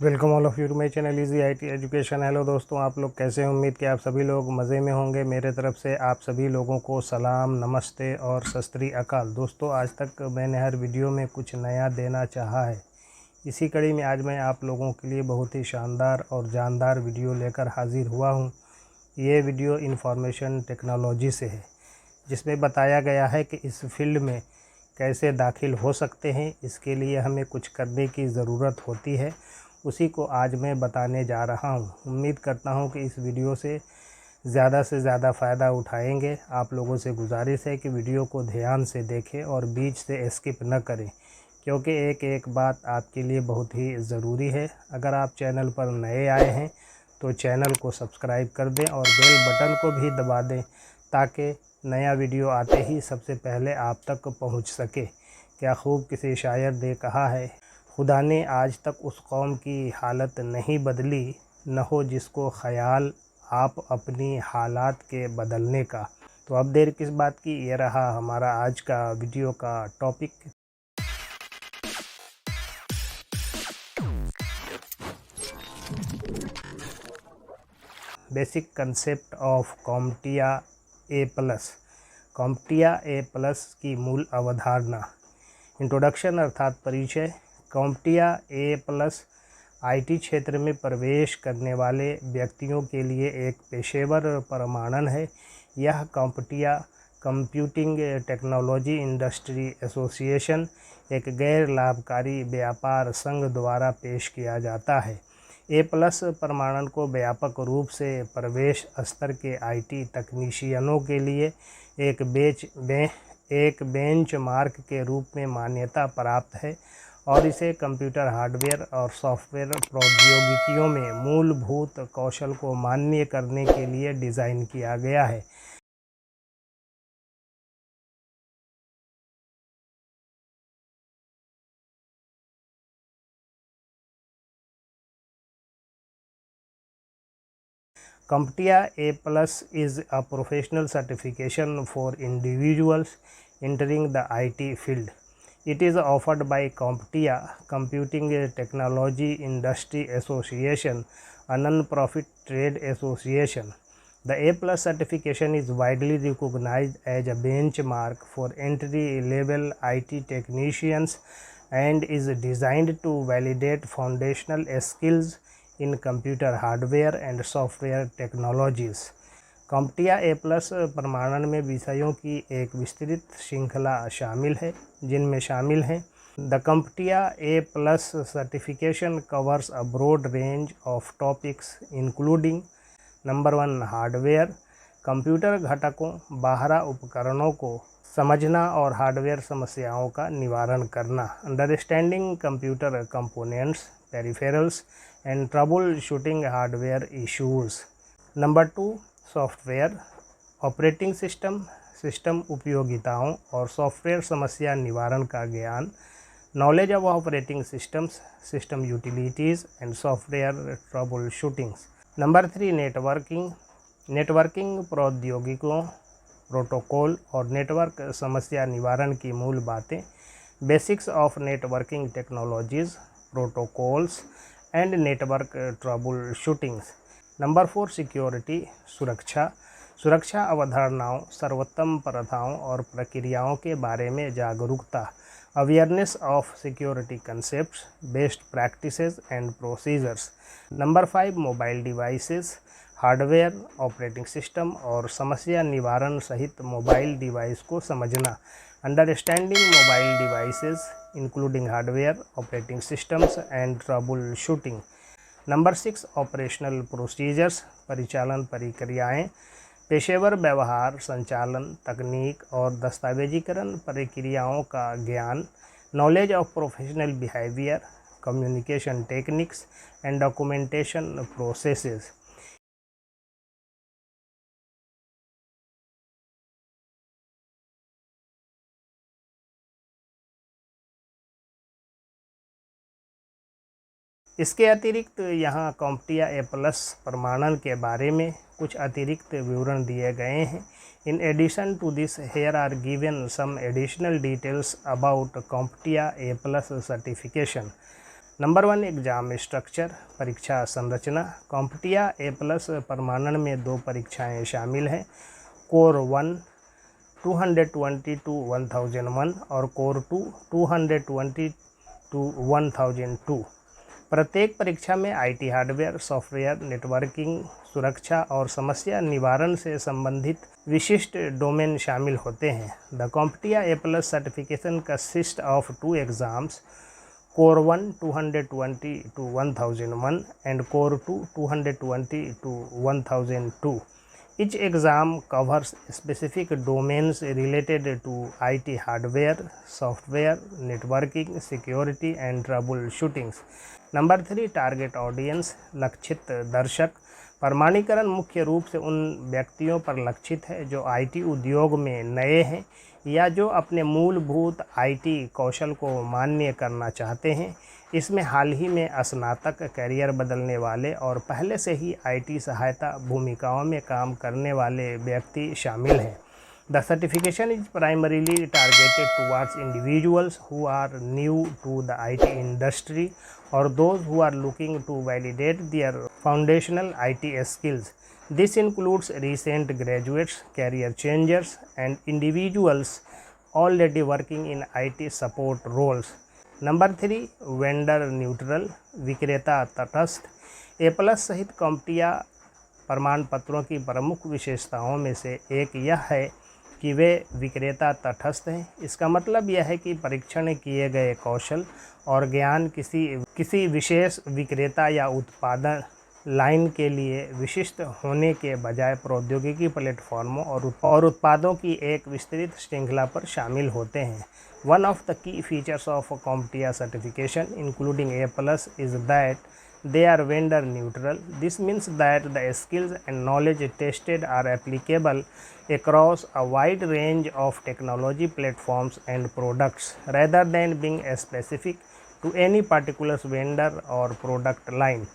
Welcome all of you to my channel easy IT education. Hello दोस्तों, आप लोग कैसे हैं? उम्मीद कि आप सभी लोग मज़े में होंगे। मेरे तरफ से आप सभी लोगों को सलाम, नमस्ते और सत श्री अकाल। दोस्तों, आज तक मैंने हर वीडियो में कुछ नया देना चाहा है। इसी कड़ी में आज मैं आप लोगों के लिए बहुत ही शानदार और जानदार वीडियो लेकर हाज़िर हुआ हूँ। ये वीडियो इन्फॉर्मेशन टेक्नोलॉजी से है, जिसमें बताया गया है कि इस फील्ड में कैसे दाखिल हो सकते हैं। इसके लिए हमें कुछ करने की ज़रूरत होती है, उसी को आज मैं बताने जा रहा हूं। उम्मीद करता हूं कि इस वीडियो से ज़्यादा फ़ायदा उठाएंगे। आप लोगों से गुजारिश है कि वीडियो को ध्यान से देखें और बीच से स्किप न करें, क्योंकि एक एक बात आपके लिए बहुत ही ज़रूरी है। अगर आप चैनल पर नए आए हैं तो चैनल को सब्सक्राइब कर दें और बेल बटन को भी दबा दें, ताकि नया वीडियो आते ही सबसे पहले आप तक पहुंच सके। क्या खूब किसी शायर ने कहा है, खुदा ने आज तक उस कौम की हालत नहीं बदली, न हो जिसको ख़याल आप अपनी हालात के बदलने का। तो अब देर किस बात की, ये रहा हमारा आज का वीडियो का topic. Basic concept of CompTIA A+। CompTIA A+ की मूल अवधारणा। इंट्रोडक्शन अर्थात परिचय। कॉम्प्टिया A+ IT क्षेत्र में प्रवेश करने वाले व्यक्तियों के लिए एक पेशेवर प्रमाणन है। यह कॉम्प्टिया कंप्यूटिंग टेक्नोलॉजी इंडस्ट्री एसोसिएशन, एक गैर लाभकारी व्यापार संघ द्वारा पेश किया जाता है। A+ प्रमाणन को व्यापक रूप से प्रवेश स्तर के IT तकनीशियनों के लिए एक बेंचमार्क के रूप में मान्यता प्राप्त है और इसे कंप्यूटर हार्डवेयर और सॉफ्टवेयर प्रौद्योगिकियों में मूलभूत कौशल को मान्य करने के लिए डिज़ाइन किया गया है। CompTIA A+ is a professional certification for individuals entering the IT field. It is offered by CompTIA Computing Technology Industry Association, a non-profit trade association. The A+ certification is widely recognized as a benchmark for entry-level IT technicians and is designed to validate foundational skills in computer hardware and software technologies. CompTIA A+ प्रमाणन में विषयों की एक विस्तृत श्रृंखला शामिल है, जिनमें शामिल हैं The CompTIA A+ certification covers a broad range of topics including number 1 hardware, computer घटकों बाहरा उपकरणों को समझना और हार्डवेयर समस्याओं का निवारण करना। Understanding computer components, peripherals and trouble shooting hardware issues. Number 2 software, operating system, system उपयोगिताओं और सॉफ्टवेयर समस्या निवारण का ज्ञान। Knowledge of operating systems, system utilities and software trouble shootings. Number 3 networking, networking प्रौद्योगिकियों, प्रोटोकॉल और नेटवर्क समस्या निवारण की मूल बातें। Basics of networking technologies, protocols and network trouble shootings. Number 4 security, सुरक्षा, सुरक्षा अवधारणाओं, सर्वोत्तम प्रथाओं और प्रक्रियाओं के बारे में जागरूकता। Awareness of security concepts, best practices and procedures. Number 5 mobile devices, hardware, operating system और समस्या निवारण सहित मोबाइल डिवाइस को समझना। Understanding mobile devices including hardware, operating systems and trouble shooting. Number 6 operational procedures, परिचालन प्रक्रियाएँ, पेशेवर व्यवहार, संचालन तकनीक और दस्तावेजीकरण प्रक्रियाओं का ज्ञान। Knowledge of professional behaviour, communication techniques and documentation processes. इसके अतिरिक्त यहाँ CompTIA A+ प्रमाणन के बारे में कुछ अतिरिक्त विवरण दिए गए हैं। In addition to this here are given some additional details about CompTIA A+ certification. Number 1 exam structure, परीक्षा संरचना। कॉम्पिटिया A+ प्रमाणन में 2 परीक्षाएं शामिल हैं, कोर 1 220 to 1001 और कोर 2 220 to 1002। प्रत्येक परीक्षा में IT हार्डवेयर, सॉफ्टवेयर, नेटवर्किंग, सुरक्षा और समस्या निवारण से संबंधित विशिष्ट डोमेन शामिल होते हैं। The CompTIA A+ certification consist of 2 exams, core 1 220 to 1001 and core 2 220 to 1002। Each exam covers specific domains related to IT hardware, software, networking, security and troubleshooting। Number 3 target audience, लक्षित दर्शक। प्रमाणीकरण मुख्य रूप से उन व्यक्तियों पर लक्षित है जो IT उद्योग में नए हैं या जो अपने मूलभूत IT कौशल को मान्य करना चाहते हैं। इसमें हाल ही में स्नातक, करियर बदलने वाले और पहले से ही IT सहायता भूमिकाओं में काम करने वाले व्यक्ति शामिल हैं। The certification is primarily targeted towards individuals who are new to the IT industry और those who are looking to validate their foundational IT skills। This includes recent graduates, career changers, and individuals already working in IT support roles। Number 3 vendor neutral, विक्रेता तटस्थ। A+ सहित कॉम्पिटिया प्रमाण पत्रों की प्रमुख विशेषताओं में से एक यह है कि वे विक्रेता तटस्थ हैं। इसका मतलब यह है कि परीक्षण किए गए कौशल और ज्ञान किसी विशेष विक्रेता या उत्पादन लाइन के लिए विशिष्ट होने के बजाय प्रौद्योगिकी प्लेटफॉर्मों और उत्पादों की एक विस्तृत श्रृंखला पर शामिल होते हैं। One of the key features of CompTIA certification, including A+, is that they are vendor neutral. This means that the skills and knowledge tested are applicable across a wide range of technology platforms and products, rather than being specific to any particular vendor or product line।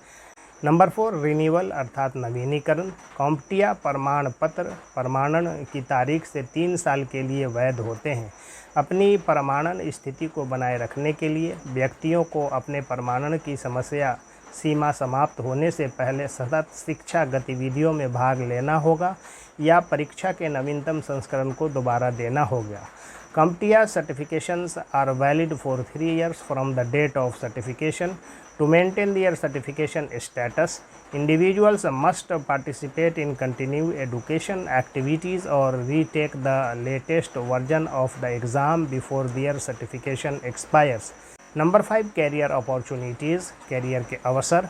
Number 4 renewal अर्थात नवीनीकरण। कॉम्पिटिया प्रमाण पत्र प्रमाणन की तारीख से 3 साल के लिए वैध होते हैं। अपनी प्रमाणन स्थिति को बनाए रखने के लिए व्यक्तियों को अपने प्रमाणन की समस्या सीमा समाप्त होने से पहले सतत शिक्षा गतिविधियों में भाग लेना होगा या परीक्षा के नवीनतम संस्करण को दोबारा देना होगा। CompTIA certifications are valid for 3 years from the date of certification। To maintain their certification status, individuals must participate in continuing education activities or retake the latest version of the exam before their certification expires। Number 5 career opportunities, career के अवसर।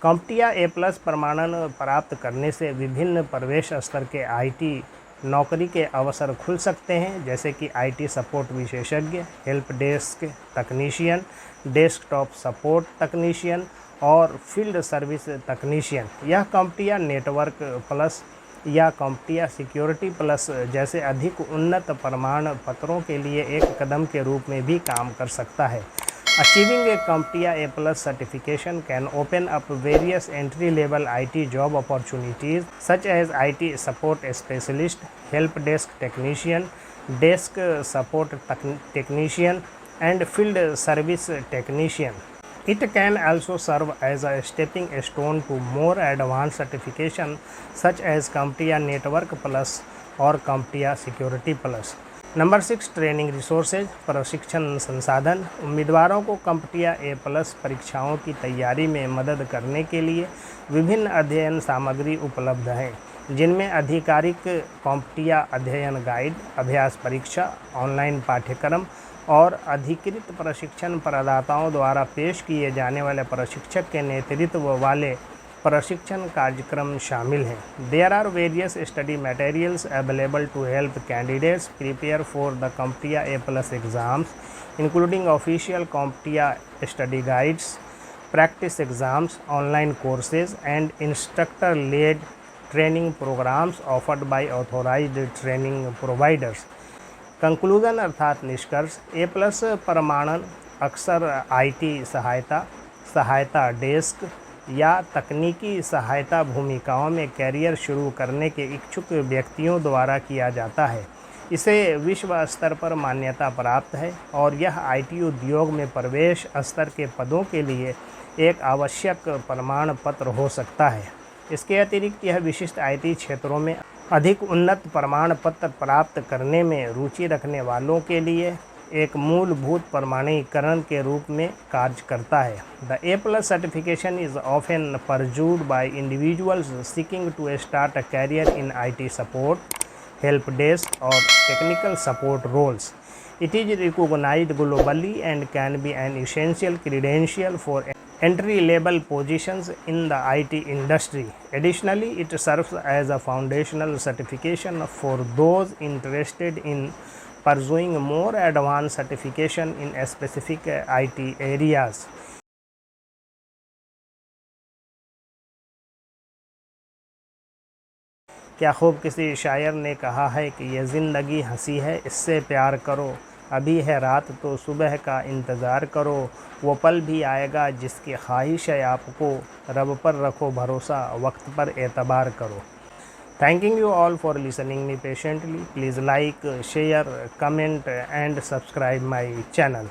CompTIA A+ प्रमाणन प्राप्त करने से विभिन्न प्रवेश स्तर के IT नौकरी के अवसर खुल सकते हैं, जैसे कि IT सपोर्ट विशेषज्ञ, हेल्प डेस्क तकनीशियन, डेस्कटॉप सपोर्ट तकनीशियन और फील्ड सर्विस तकनीशियन। यह CompTIA नेटवर्क प्लस या CompTIA सिक्योरिटी प्लस जैसे अधिक उन्नत प्रमाण पत्रों के लिए एक कदम के रूप में भी काम कर सकता है। Achieving a CompTIA A+ certification can open up various entry-level IT job opportunities such as IT support specialist, help desk technician, desk support technician, and field service technician। It can also serve as a stepping stone to more advanced certification such as CompTIA Network Plus और CompTIA Security Plus। Number 6 training resources, प्रशिक्षण संसाधन। उम्मीदवारों को CompTIA A+ परीक्षाओं की तैयारी में मदद करने के लिए विभिन्न अध्ययन सामग्री उपलब्ध हैं, जिनमें आधिकारिक CompTIA अध्ययन गाइड, अभ्यास परीक्षा, ऑनलाइन पाठ्यक्रम और अधिकृत प्रशिक्षण प्रदाताओं द्वारा पेश किए जाने वाले प्रशिक्षक के नेतृत्व वाले प्रशिक्षण कार्यक्रम शामिल हैं। There are various study materials available to help candidates prepare for the CompTIA A+ exams, including official CompTIA study guides, practice exams, online courses, and instructor-led training programs offered by authorized training providers। Conclusion अर्थात निष्कर्ष। A+ प्रमाणन अक्सर IT सहायता desk या तकनीकी सहायता भूमिकाओं में कैरियर शुरू करने के इच्छुक व्यक्तियों द्वारा किया जाता है। इसे विश्व स्तर पर मान्यता प्राप्त है और यह आईटी उद्योग में प्रवेश स्तर के पदों के लिए एक आवश्यक प्रमाण पत्र हो सकता है। इसके अतिरिक्त यह विशिष्ट आईटी क्षेत्रों में अधिक उन्नत प्रमाण पत्र प्राप्त करने में रुचि रखने वालों के लिए एक मूलभूत प्रमाणीकरण के रूप में कार्य करता है। The A+ certification is often pursued by individuals seeking to start a career in IT support, help desk or technical support roles. It is recognized globally and can be an essential credential for entry-level positions in the IT industry. Additionally, it serves as a foundational certification for those interested in pursuing more advanced certification in specific IT areas. क्या खूब किसी शायर ने कहा है कि ये ज़िंदगी हंसी है, इससे प्यार करो, अभी है रात तो सुबह का इंतज़ार करो, वो पल भी आएगा जिसकी ख्वाहिश है आपको, रब पर रखो भरोसा, वक्त पर एतबार करो। Thanking you all for listening me patiently. Please like, share, comment and subscribe my channel.